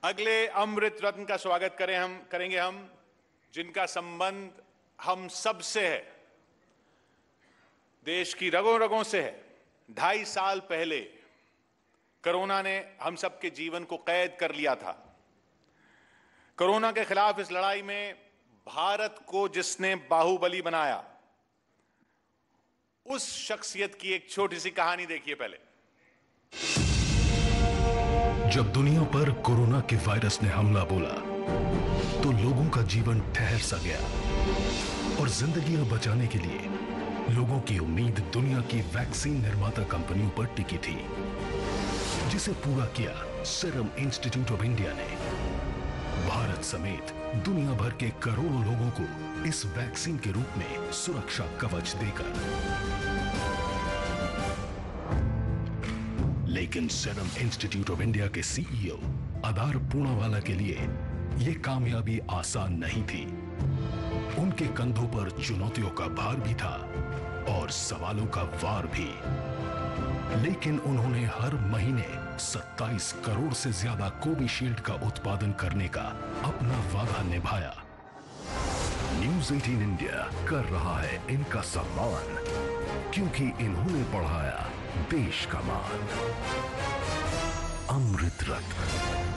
अगले अमृत रत्न का स्वागत करेंगे हम जिनका संबंध हम सब से है, देश की रगों रगों से है। 2.5 साल पहले कोरोना ने हम सबके जीवन को कैद कर लिया था। कोरोना के खिलाफ इस लड़ाई में भारत को जिसने बाहुबली बनाया, उस शख्सियत की एक छोटी सी कहानी देखिए पहले। जब दुनिया पर कोरोना के वायरस ने हमला बोला तो लोगों का जीवन ठहर सा गया और जिंदगियां बचाने के लिए लोगों की उम्मीद दुनिया की वैक्सीन निर्माता कंपनियों पर टिकी थी, जिसे पूरा किया सीरम इंस्टीट्यूट ऑफ इंडिया ने। भारत समेत दुनिया भर के करोड़ों लोगों को इस वैक्सीन के रूप में सुरक्षा कवच देकर। लेकिन सीरम इंस्टीट्यूट ऑफ इंडिया के सीईओ आधार पूनावाला के लिए यह कामयाबी आसान नहीं थी। उनके कंधों पर चुनौतियों का भार भी था और सवालों का वार भी। लेकिन उन्होंने हर महीने 27 करोड़ से ज्यादा कोविशील्ड का उत्पादन करने का अपना वादा निभाया। न्यूज़ 18 इंडिया कर रहा है इनका सम्मान, क्योंकि इन्होंने बढ़ाया देश का मान। अमृत रत्न।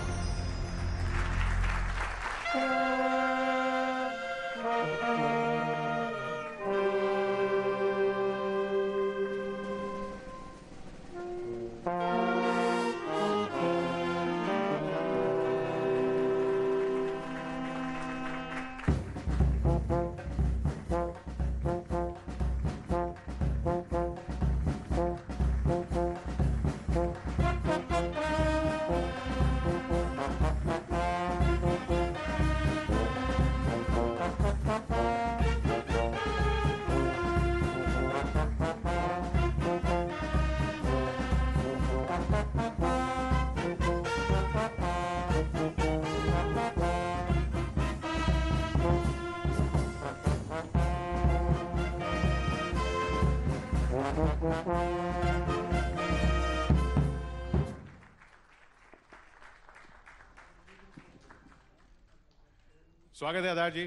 स्वागत है Aadhar ji.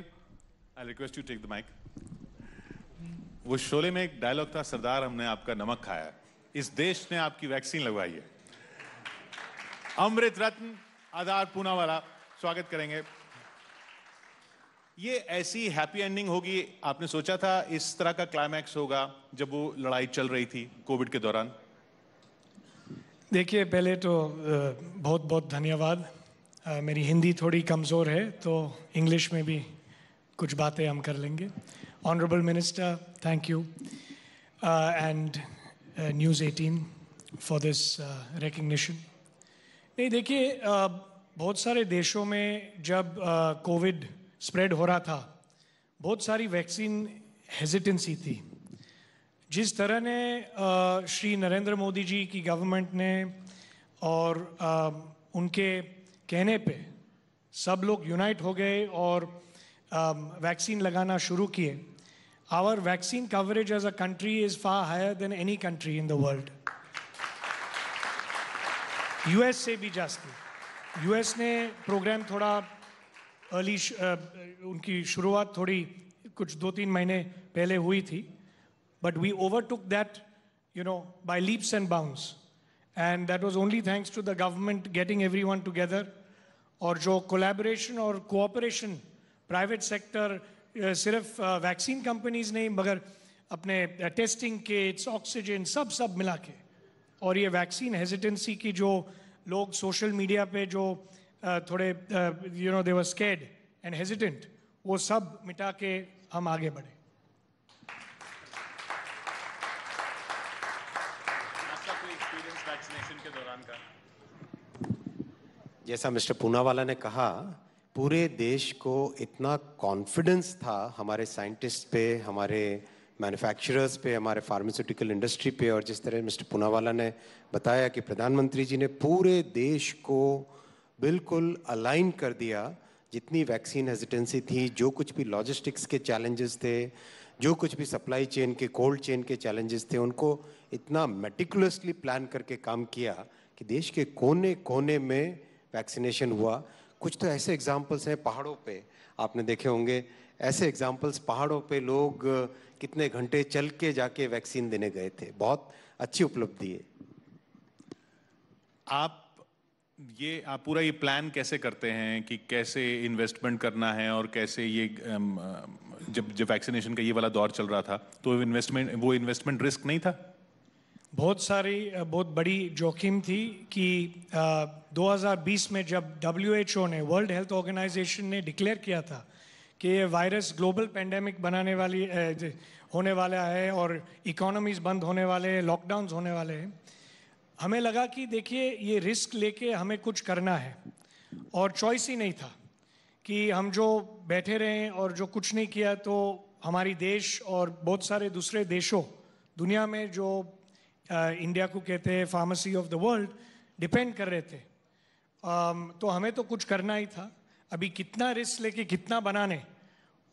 I request you take the mike. वो शोले में एक डायलॉग था, सरदार हमने आपका नमक खाया है, इस देश ने आपकी वैक्सीन लगवाई है। अमृत रत्न आधार पूनावाला स्वागत करेंगे। ये ऐसी हैप्पी एंडिंग होगी, आपने सोचा था इस तरह का क्लाइमैक्स होगा जब वो लड़ाई चल रही थी कोविड के दौरान? देखिए, पहले तो बहुत बहुत धन्यवाद। मेरी हिंदी थोड़ी कमज़ोर है तो इंग्लिश में भी कुछ बातें हम कर लेंगे। Honourable minister, thank you and news 18 for this recognition. नहीं, देखिए, बहुत सारे देशों में जब कोविड स्प्रेड हो रहा था, बहुत सारी वैक्सीन हेजिटेंसी थी। जिस तरह ने श्री नरेंद्र मोदी जी की गवर्नमेंट ने और उनके कहने पे सब लोग यूनाइट हो गए और वैक्सीन लगाना शुरू किए। Our vaccine coverage as a country is far higher than any country in the world. US से भी जास्ती। यूएस ने प्रोग्राम थोड़ा अर्ली, उनकी शुरुआत थोड़ी कुछ 2-3 महीने पहले हुई थी, but we overtook that by leaps and bounds, and that was only thanks to the government getting everyone together। और जो कोलैबोरेशन और कोऑपरेशन प्राइवेट सेक्टर, सिर्फ वैक्सीन कंपनीज नहीं मगर अपने टेस्टिंग किट्स, ऑक्सीजन, सब मिला के, और ये वैक्सीन हेजिटेंसी की जो लोग सोशल मीडिया पे जो थोड़े दे वर स्कैर्ड एंड हेजिटेंट, वो सब मिटा के हम आगे बढ़े। जैसा मिस्टर पूनावाला ने कहा, पूरे देश को इतना कॉन्फिडेंस था हमारे साइंटिस्ट पे, हमारे मैन्युफैक्चरर्स पे, हमारे फार्मास्यूटिकल इंडस्ट्री पे, और जिस तरह मिस्टर पूनावाला ने बताया कि प्रधानमंत्री जी ने पूरे देश को बिल्कुल अलाइन कर दिया। जितनी वैक्सीन हेजिटेंसी थी, जो कुछ भी लॉजिस्टिक्स के चैलेंजेस थे, जो कुछ भी सप्लाई चेन के, कोल्ड चेन के चैलेंजेस थे, उनको इतना मेटिकुलसली प्लान करके काम किया कि देश के कोने कोने में वैक्सीनेशन हुआ। कुछ तो ऐसे एग्जाम्पल्स हैं पहाड़ों पे, आपने देखे होंगे ऐसे एग्जाम्पल्स, पहाड़ों पे लोग कितने घंटे चल के जाके वैक्सीन देने गए थे। बहुत अच्छी उपलब्धि है। आप पूरा ये प्लान कैसे करते हैं कि कैसे इन्वेस्टमेंट करना है और कैसे ये जब वैक्सीनेशन का ये वाला दौर चल रहा था तो वो इन्वेस्टमेंट रिस्क नहीं था? बहुत बड़ी जोखिम थी कि 2020 में जब WHO ने, वर्ल्ड हेल्थ ऑर्गेनाइजेशन ने डिक्लेयर किया था कि ये वायरस ग्लोबल पेंडेमिक होने वाला है और इकोनॉमीज बंद होने वाले हैं, लॉकडाउन्स होने वाले हैं, हमें लगा कि देखिए ये रिस्क लेके हमें कुछ करना है और चॉइस ही नहीं था कि हम जो बैठे रहें और जो कुछ नहीं किया तो हमारी देश और बहुत सारे दूसरे देशों दुनिया में जो इंडिया को कहते हैं pharmacy of the world depend कर रहे थे। तो हमें तो कुछ करना ही था। अभी कितना रिस्क लेके कितना बनाने,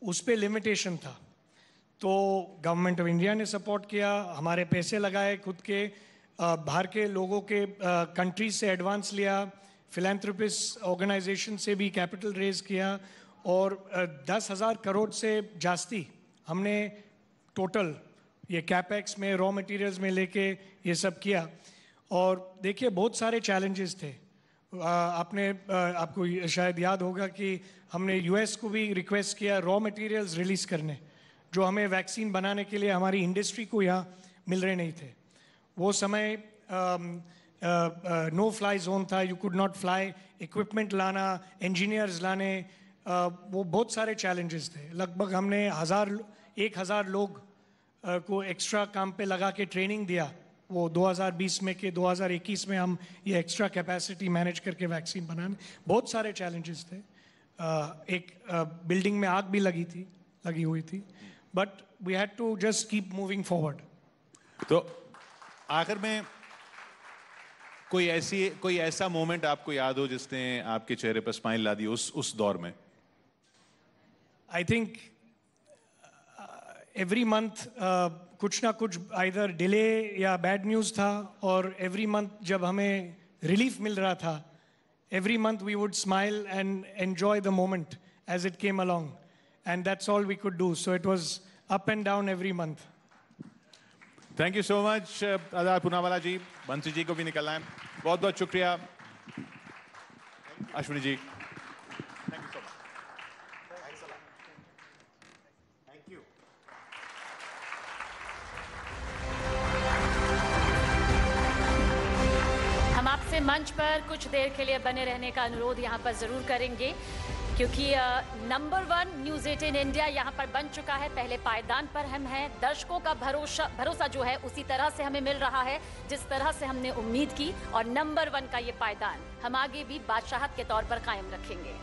उस पे लिमिटेशन था। तो गवर्नमेंट ऑफ इंडिया ने सपोर्ट किया, हमारे पैसे लगाए खुद के, बाहर के लोगों के कंट्रीज से एडवांस लिया, फिलैंथ्रोपिस्ट ऑर्गेनाइजेशन से भी कैपिटल रेज किया और 10,000 करोड़ से जास्ती हमने टोटल ये कैपेक्स में, रॉ मटेरियल्स में लेके ये सब किया। और देखिए बहुत सारे चैलेंजेस थे। आपको शायद याद होगा कि हमने US को भी रिक्वेस्ट किया रॉ मटेरियल्स रिलीज करने, जो हमें वैक्सीन बनाने के लिए हमारी इंडस्ट्री को यहाँ मिल रहे नहीं थे। वो समय नो फ्लाई जोन था, you could not fly, equipment लाना, इंजीनियर्स लाने, वो बहुत सारे चैलेंजेस थे। लगभग हमने 1,000 लोग को एक्स्ट्रा काम पे लगा के ट्रेनिंग दिया वो 2020 में के 2021 में हम ये एक्स्ट्रा कैपेसिटी मैनेज करके वैक्सीन बनाने। बहुत सारे चैलेंजेस थे। एक बिल्डिंग में आग भी लगी हुई थी, but we had to just keep moving forward. तो आखिर में कोई ऐसा मोमेंट आपको याद हो जिसने आपके चेहरे पर स्माइल ला दी उस दौर में? आई थिंक एवरी मंथ कुछ ना कुछ आइदर डिले या बैड न्यूज़ था, और एवरी मंथ जब हमें रिलीफ मिल रहा था, every month we would smile and enjoy the moment as it came along, and that's all we could do. So it was up and down every month. Thank you so much Adar Poonawalla जी। बंसी जी को भी निकलना है, बहुत बहुत शुक्रिया। Ashwini ji, thank you so much. Thank you. हम आपसे मंच पर कुछ देर के लिए बने रहने का अनुरोध यहाँ पर जरूर करेंगे, क्योंकि नंबर 1 न्यूज़ 18 इंडिया यहाँ पर बन चुका है। पहले पायदान पर हम हैं, दर्शकों का भरोसा जो है उसी तरह से हमें मिल रहा है जिस तरह से हमने उम्मीद की, और नंबर 1 का ये पायदान हम आगे भी बादशाहत के तौर पर कायम रखेंगे।